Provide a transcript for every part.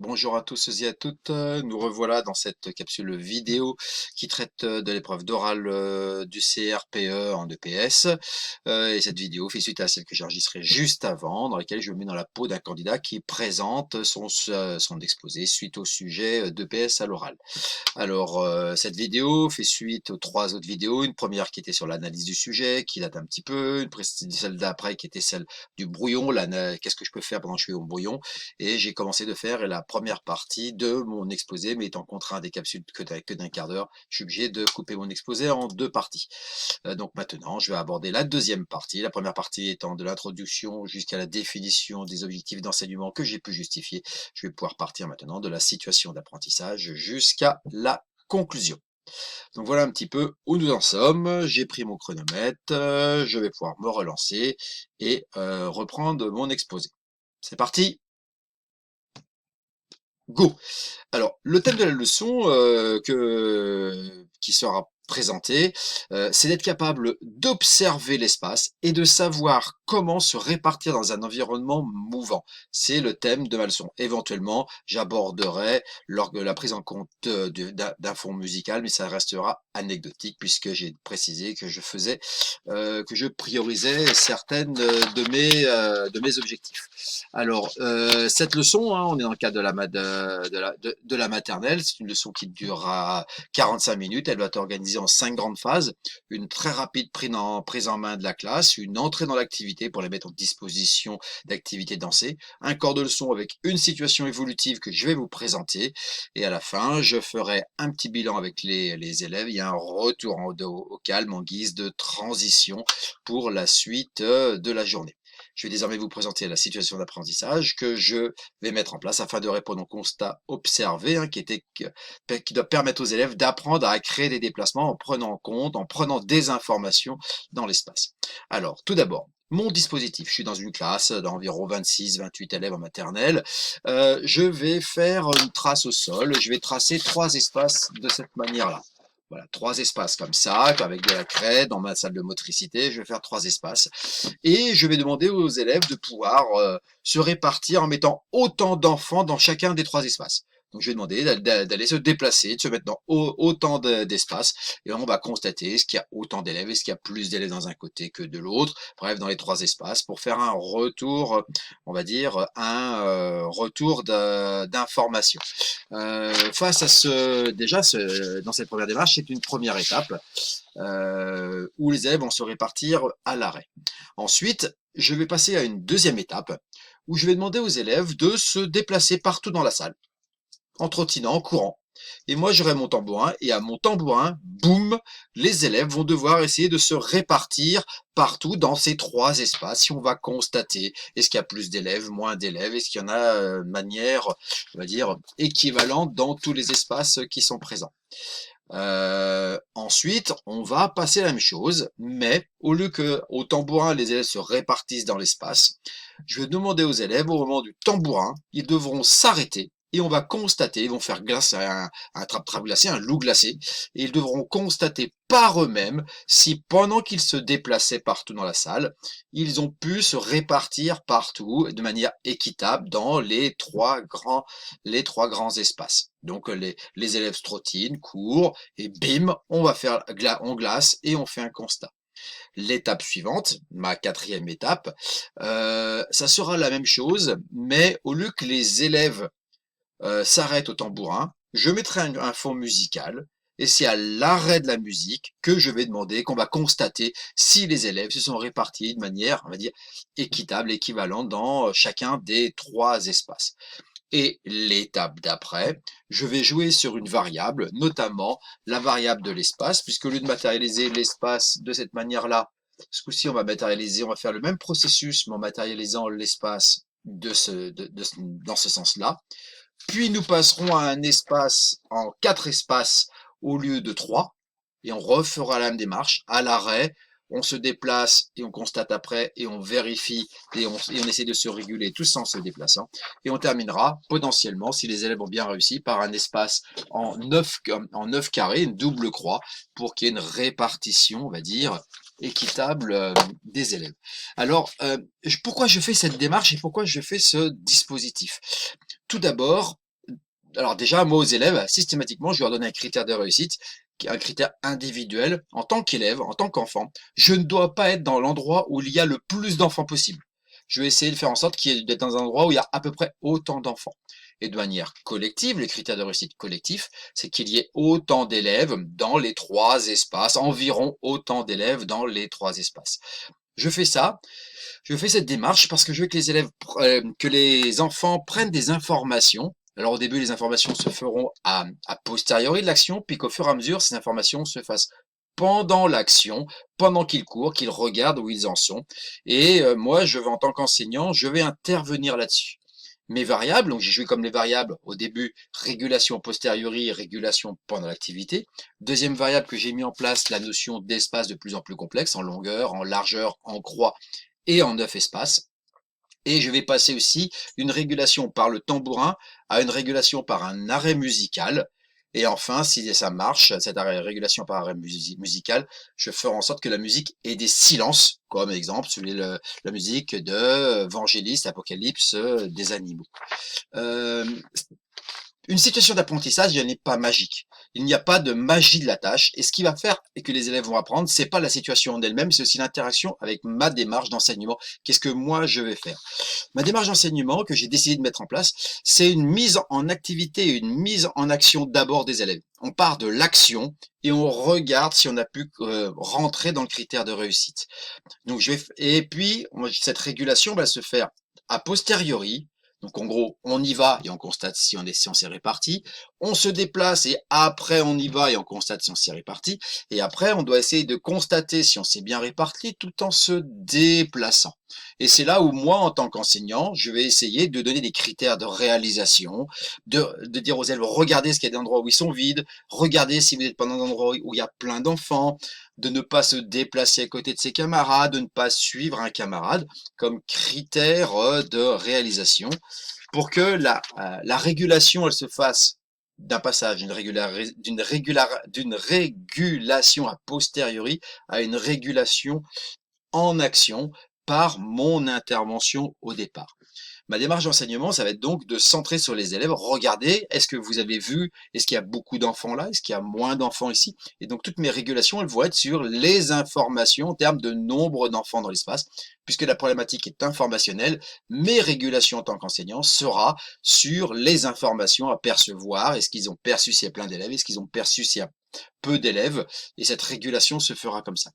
Bonjour à tous et à toutes, nous revoilà dans cette capsule vidéo qui traite de l'épreuve d'oral du CRPE en EPS. Et cette vidéo fait suite à celle que j'ai enregistrée juste avant, dans laquelle je me mets dans la peau d'un candidat qui présente son exposé suite au sujet d'EPS à l'oral. Alors, cette vidéo fait suite aux 3 autres vidéos. Une première qui était sur l'analyse du sujet, qui date un petit peu. Celle d'après qui était celle du brouillon, qu'est-ce que je peux faire pendant que je suis au brouillon. Et j'ai commencé de faire la première partie de mon exposé, mais étant contraint à des capsules que d'un quart d'heure, je suis obligé de couper mon exposé en 2 parties. Donc maintenant, je vais aborder la deuxième partie. La première partie étant de l'introduction jusqu'à la définition des objectifs d'enseignement que j'ai pu justifier. Je vais pouvoir partir maintenant de la situation d'apprentissage jusqu'à la conclusion. Donc voilà un petit peu où nous en sommes. J'ai pris mon chronomètre, je vais pouvoir me relancer et reprendre mon exposé. C'est parti, go! Alors, le thème de la leçon qui sera présenté, c'est d'être capable d'observer l'espace et de savoir comment se répartir dans un environnement mouvant. C'est le thème de ma leçon. Éventuellement, j'aborderai lors de la prise en compte d'un fond musical, mais ça restera anecdotique puisque j'ai précisé que que je priorisais certaines de mes objectifs. Alors, cette leçon, hein, on est dans le cadre de la maternelle. C'est une leçon qui durera 45 minutes. Elle va être organisée en 5 grandes phases. Une très rapide prise en main de la classe, une entrée dans l'activité pour les mettre en disposition d'activités dansées, un corps de leçon avec une situation évolutive que je vais vous présenter. Et à la fin, je ferai un petit bilan avec les élèves. Il y a un retour au calme en guise de transition pour la suite de la journée. Je vais désormais vous présenter la situation d'apprentissage que je vais mettre en place afin de répondre au constat observé, hein, qui doit permettre aux élèves d'apprendre à créer des déplacements en prenant des informations dans l'espace. Alors, tout d'abord, mon dispositif. Je suis dans une classe d'environ 26-28 élèves en maternelle. Je vais faire une trace au sol. Je vais tracer 3 espaces de cette manière-là. Voilà, 3 espaces comme ça, avec de la craie. Dans ma salle de motricité, je vais faire 3 espaces. Et je vais demander aux élèves de pouvoir se répartir en mettant autant d'enfants dans chacun des 3 espaces. Donc je vais demander d'aller se déplacer, de se mettre dans autant d'espace, et on va constater est-ce qu'il y a autant d'élèves, est-ce qu'il y a plus d'élèves dans un côté que de l'autre, bref, dans les 3 espaces, pour faire un retour, on va dire, un retour d'information. Face à dans cette première démarche, c'est une première étape où les élèves vont se répartir à l'arrêt. Ensuite, je vais passer à une deuxième étape où je vais demander aux élèves de se déplacer partout dans la salle, en trottinant, en courant. Et moi, j'aurai mon tambourin, et à mon tambourin, boum, les élèves vont devoir essayer de se répartir partout dans ces 3 espaces. Si on va constater, est-ce qu'il y a plus d'élèves, moins d'élèves, est-ce qu'il y en a de manière, on va dire, équivalente dans tous les espaces qui sont présents. Ensuite, on va passer la même chose, mais au lieu que au tambourin, les élèves se répartissent dans l'espace, je vais demander aux élèves, au moment du tambourin, ils devront s'arrêter et on va constater, ils vont faire glace, un trap-trap glacé, un loup glacé, et ils devront constater par eux-mêmes si pendant qu'ils se déplaçaient partout dans la salle, ils ont pu se répartir partout de manière équitable dans les trois grands espaces. Donc les élèves trottinent, courent, et bim, on glace et on fait un constat. L'étape suivante, ma 4e étape, ça sera la même chose, mais au lieu que les élèves s'arrêtent au tambourin, je mettrai un fond musical, et c'est à l'arrêt de la musique que je vais demander, qu'on va constater si les élèves se sont répartis de manière, on va dire, équitable, équivalente dans chacun des 3 espaces. Et l'étape d'après, je vais jouer sur une variable, notamment la variable de l'espace, puisque au lieu de matérialiser l'espace de cette manière-là, ce coup-ci, on va faire le même processus, mais en matérialisant l'espace dans ce sens-là. Puis nous passerons à un espace en 4 espaces au lieu de 3, et on refera la même démarche. À l'arrêt, on se déplace et on constate après, et on vérifie, et on essaie de se réguler tout en se déplaçant. Et on terminera potentiellement, si les élèves ont bien réussi, par un espace en 9 carrés, une double croix, pour qu'il y ait une répartition, on va dire, équitable des élèves. Alors, pourquoi je fais cette démarche et pourquoi je fais ce dispositif? Tout d'abord, Alors déjà, moi aux élèves, systématiquement, je leur donne un critère de réussite, qui est un critère individuel. En tant qu'élève, en tant qu'enfant, je ne dois pas être dans l'endroit où il y a le plus d'enfants possible. Je vais essayer de faire en sorte d'être dans un endroit où il y a à peu près autant d'enfants. Et de manière collective, le critère de réussite collectif, c'est qu'il y ait autant d'élèves dans les trois espaces, environ autant d'élèves dans les trois espaces. Je fais ça, je fais cette démarche parce que je veux que les que les enfants prennent des informations. Alors au début, les informations se feront à posteriori de l'action, puis qu'au fur et à mesure, ces informations se fassent pendant l'action, pendant qu'ils courent, qu'ils regardent où ils en sont. Et moi, je vais en tant qu'enseignant, je vais intervenir là-dessus. Mes variables, donc j'ai joué comme les variables au début, régulation a posteriori, régulation pendant l'activité. Deuxième variable que j'ai mis en place, la notion d'espace de plus en plus complexe, en longueur, en largeur, en croix et en 9 espaces. Et je vais passer aussi d'une régulation par le tambourin à une régulation par un arrêt musical. Et enfin, si ça marche, cette régulation par arrêt musical, je ferai en sorte que la musique ait des silences, comme exemple celui de la musique de Vangelis, Apocalypse des animaux. Euh, une situation d'apprentissage, elle n'est pas magique. Il n'y a pas de magie de la tâche. Et ce qui va faire et que les élèves vont apprendre, c'est pas la situation en elle-même, c'est aussi l'interaction avec ma démarche d'enseignement. Qu'est-ce que moi je vais faire? Ma démarche d'enseignement que j'ai décidé de mettre en place, c'est une mise en activité et une mise en action d'abord des élèves. On part de l'action et on regarde si on a pu rentrer dans le critère de réussite. Donc et puis cette régulation va se faire a posteriori. Donc en gros, on y va et on constate si on s'est réparti. On se déplace et après on y va et on constate si on s'est réparti. Et après, on doit essayer de constater si on s'est bien réparti tout en se déplaçant. Et c'est là où moi, en tant qu'enseignant, je vais essayer de donner des critères de réalisation, de dire aux élèves, regardez ce qu'il y a des endroits où ils sont vides, regardez si vous n'êtes pas dans un endroit où il y a plein d'enfants, de ne pas se déplacer à côté de ses camarades, de ne pas suivre un camarade comme critère de réalisation pour que la régulation elle se fasse d'un passage d'une régulation a posteriori à une régulation en action par mon intervention au départ. Ma démarche d'enseignement, ça va être donc de centrer sur les élèves. Regardez, est-ce que vous avez vu, est-ce qu'il y a beaucoup d'enfants là, est-ce qu'il y a moins d'enfants ici? Et donc toutes mes régulations, elles vont être sur les informations en termes de nombre d'enfants dans l'espace, puisque la problématique est informationnelle. Mes régulations en tant qu'enseignant sera sur les informations à percevoir. Est-ce qu'ils ont perçu s'il y a plein d'élèves? Est-ce qu'ils ont perçu s'il y a peu d'élèves? Et cette régulation se fera comme ça.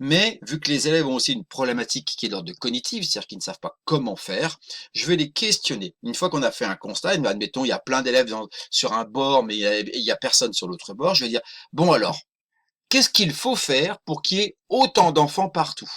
Mais vu que les élèves ont aussi une problématique qui est d'ordre cognitif, c'est-à-dire qu'ils ne savent pas comment faire, je vais les questionner. Une fois qu'on a fait un constat, admettons, il y a plein d'élèves sur un bord, mais il y a personne sur l'autre bord, je vais dire, bon alors, qu'est-ce qu'il faut faire pour qu'il y ait autant d'enfants partout?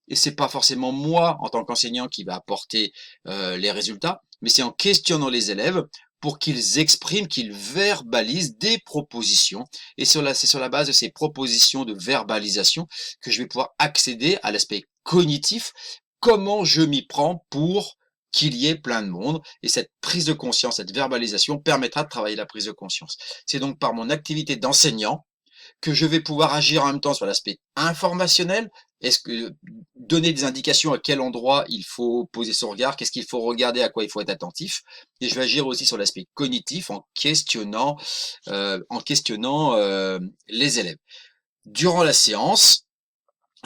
Et c'est pas forcément moi, en tant qu'enseignant, qui va apporter les résultats, mais c'est en questionnant les élèves pour qu'ils expriment, qu'ils verbalisent des propositions. Et c'est sur la base de ces propositions de verbalisation que je vais pouvoir accéder à l'aspect cognitif, comment je m'y prends pour qu'il y ait plein de monde. Et cette prise de conscience, cette verbalisation permettra de travailler la prise de conscience. C'est donc par mon activité d'enseignant que je vais pouvoir agir en même temps sur l'aspect informationnel. Est-ce que donner des indications à quel endroit il faut poser son regard, qu'est-ce qu'il faut regarder, à quoi il faut être attentif. Et je vais agir aussi sur l'aspect cognitif en questionnant les élèves. Durant la séance,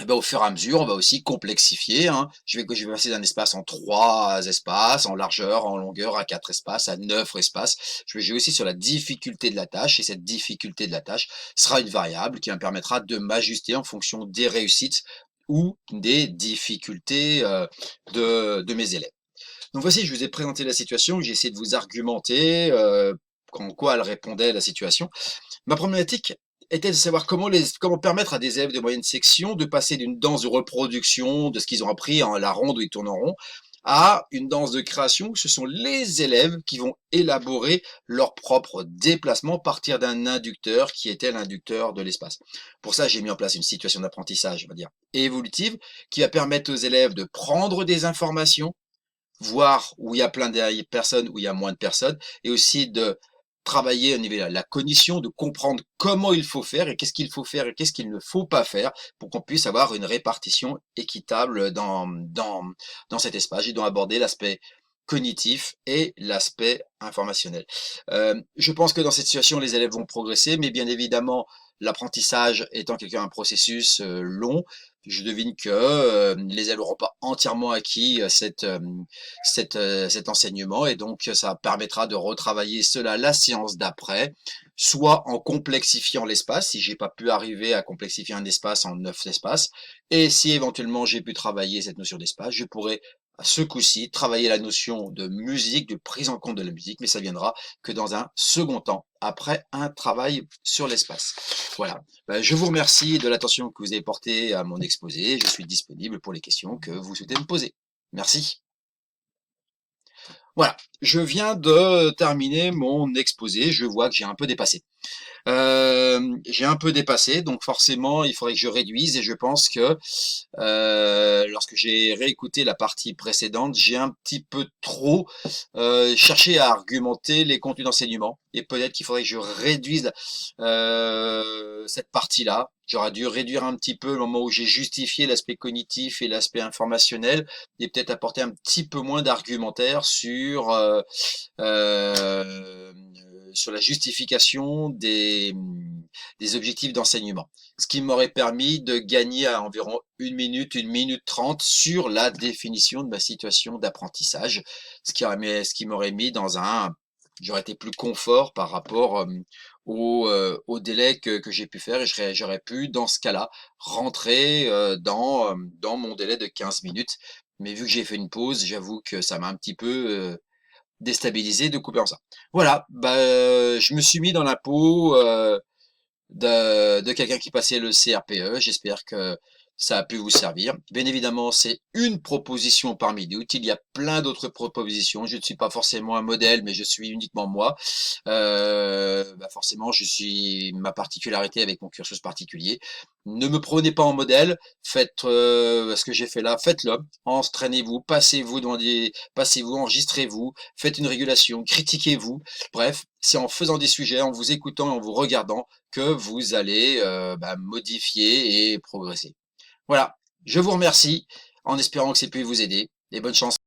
eh ben, au fur et à mesure, on va aussi complexifier. Hein. Je vais passer d'un espace en 3 espaces, en largeur, en longueur, à 4 espaces, à 9 espaces. Je vais jouer aussi sur la difficulté de la tâche, et cette difficulté de la tâche sera une variable qui me permettra de m'ajuster en fonction des réussites ou des difficultés de mes élèves. Donc voici, je vous ai présenté la situation, j'ai essayé de vous argumenter en quoi elle répondait à la situation. Ma problématique était de savoir comment permettre à des élèves de moyenne section de passer d'une danse de reproduction de ce qu'ils ont appris en la ronde où ils tournent en rond à une danse de création où ce sont les élèves qui vont élaborer leur propre déplacement à partir d'un inducteur qui était l'inducteur de l'espace. Pour ça, j'ai mis en place une situation d'apprentissage, on va dire, évolutive, qui va permettre aux élèves de prendre des informations, voir où il y a plein de personnes, où il y a moins de personnes, et aussi de travailler au niveau de la cognition, de comprendre comment il faut faire et qu'est-ce qu'il faut faire et qu'est-ce qu'il ne faut pas faire pour qu'on puisse avoir une répartition équitable dans cet espace. Ils doivent aborder l'aspect cognitif et l'aspect informationnel. Je pense que dans cette situation, les élèves vont progresser, mais bien évidemment, l'apprentissage étant un processus long, je devine que les élèves n'auront pas entièrement acquis cet enseignement et donc ça permettra de retravailler cela la séance d'après, soit en complexifiant l'espace, si j'ai pas pu arriver à complexifier un espace en 9 espaces, et si éventuellement j'ai pu travailler cette notion d'espace, je pourrais à ce coup-ci travailler la notion de musique, de prise en compte de la musique, mais ça viendra que dans un second temps, après un travail sur l'espace. Voilà. Je vous remercie de l'attention que vous avez portée à mon exposé. Je suis disponible pour les questions que vous souhaitez me poser. Merci. Voilà. Je viens de terminer mon exposé. Je vois que j'ai un peu dépassé, donc forcément, il faudrait que je réduise et je pense que lorsque j'ai réécouté la partie précédente, j'ai un petit peu trop cherché à argumenter les contenus d'enseignement et peut-être qu'il faudrait que je réduise cette partie-là. J'aurais dû réduire un petit peu le moment où j'ai justifié l'aspect cognitif et l'aspect informationnel et peut-être apporter un petit peu moins d'argumentaire euh, sur la justification des objectifs d'enseignement. Ce qui m'aurait permis de gagner à environ 1 minute 30 sur la définition de ma situation d'apprentissage, ce qui m'aurait mis j'aurais été plus confort par rapport au délai que j'ai pu faire et j'aurais pu, dans ce cas-là, rentrer dans mon délai de 15 minutes. Mais vu que j'ai fait une pause, j'avoue que ça m'a un petit peu déstabilisé de couper en ça. Voilà, je me suis mis dans la peau de quelqu'un qui passait le CRPE. J'espère que ça a pu vous servir. Bien évidemment, c'est une proposition parmi d'autres. Il y a plein d'autres propositions. Je ne suis pas forcément un modèle, mais je suis uniquement moi. Forcément, je suis ma particularité avec mon cursus particulier. Ne me prenez pas en modèle. Faites ce que j'ai fait là. Faites-le. Entraînez-vous, passez-vous, enregistrez-vous, faites une régulation, critiquez-vous. Bref, c'est en faisant des sujets, en vous écoutant et en vous regardant que vous allez modifier et progresser. Voilà, je vous remercie en espérant que c'est pu vous aider et bonne chance.